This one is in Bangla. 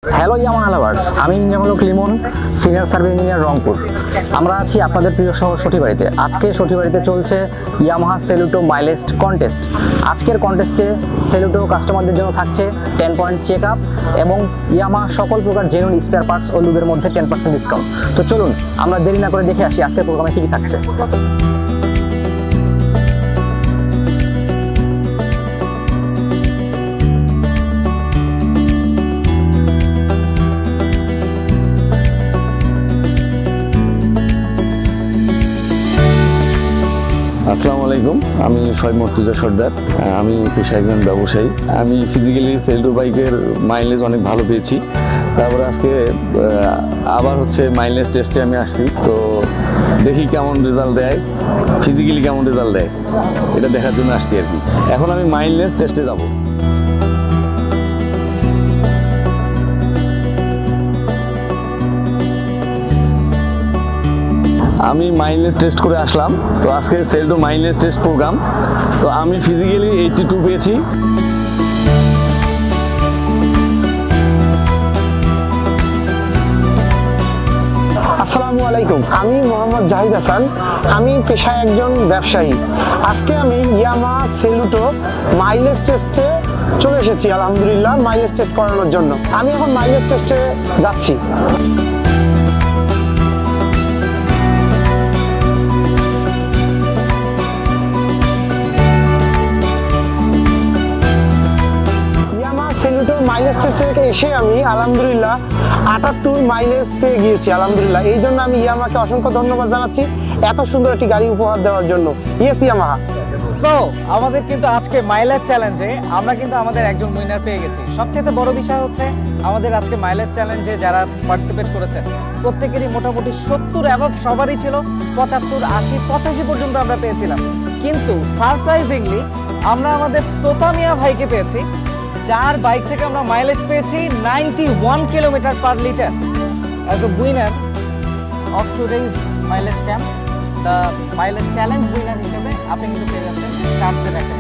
হ্যালো ইয়ামাহা লাভার্স, আমি engineer Limon, senior service engineer Rangpur. আমরা আছি আপনাদের প্রিয় শহর সঠিবাড়িতে। আজকে সঠিবাড়িতে চলছে ইয়ামাহা সেলুটো মাইলেজ কন্টেস্ট। আজকের কন্টেস্টে সেলুটো কাস্টমারদের জন্য থাকছে 10 পয়েন্ট চেক আপ এবং ইয়ামাহা সকল প্রকার জেনুইন স্পেয়ার পার্টস ও লুবের মধ্যে 10% ডিসকাউন্ট। তো চলুন আমরা দেরি না করে দেখে আসি আজকের প্রোগ্রামে কী কী থাকছে। আসসালামু আলাইকুম, আমি শহীদ মর্তুজা সর্দার। আমি পেশায় একজন ব্যবসায়ী। আমি ফিজিক্যালি সেলুটো বাইকের মাইলেজ অনেক ভালো পেয়েছি। তারপরে আজকে আবার মাইলেজ টেস্টে আমি আসছি, তো দেখি কেমন রেজাল্ট দেয়, ফিজিক্যালি কেমন রেজাল্ট দেয় এটা দেখার জন্য আসছি আর কি। এখন আমি মাইলেজ টেস্টে যাব। আমি মাইলেজ টেস্ট করে আসলাম। তো আজকে সেলুটো মাইলেজ টেস্ট প্রোগ্রাম। তো আমি ফিজিক্যালি 82 পেয়েছি। আসসালামু আলাইকুম, আমি মোহাম্মদ জাহিদ হাসান। আমি পেশায় একজন ব্যবসায়ী। আজকে আমি ইয়ামাহা সেলুটো মাইলেজ টেস্টে চলে এসেছি, আলহামদুলিল্লাহ, মাইলেজ টেস্ট করানোর জন্য। আমি এখন মাইলেজ টেস্টে যাচ্ছি। মাইলেজ টেস্ট থেকে এসে আমি আলহামদুলিল্লাহ 78 মাইলেজ পেয়ে গিয়েছি, আলহামদুলিল্লাহ। এই জন্য আমি ইয়ামাহাকে অসংখ্য ধন্যবাদ জানাচ্ছি এত সুন্দর একটি গাড়ি উপহার দেওয়ার জন্য। Yes Yamaha. তো আমাদের কিন্তু আজকে মাইলেজ চ্যালেঞ্জে আমরা কিন্তু আমাদের একজন উইনার পেয়ে গেছি। সবচেয়ে বড় বিষয় হচ্ছে আমাদের আজকে মাইলেজ চ্যালেঞ্জে যারা পার্টিসিপেট করেছেন প্রত্যেকেরই মোটামুটি 70 অ্যাবভ সবারই ছিল, 75, 80, 85 পর্যন্ত আমরা পেয়েছিলাম। কিন্তু সারপ্রাইজিংলি আমরা আমাদের তোতা মিয়া ভাইকে পেয়েছি, যার বাইক থেকে আমরা মাইলেজ পেয়েছি 91 kilometre per litre. As a winner of today's mileage camp, the mileage challenge winner হিসেবে আপনি কিন্তু পেয়ে যাচ্ছেন চার্জের একটা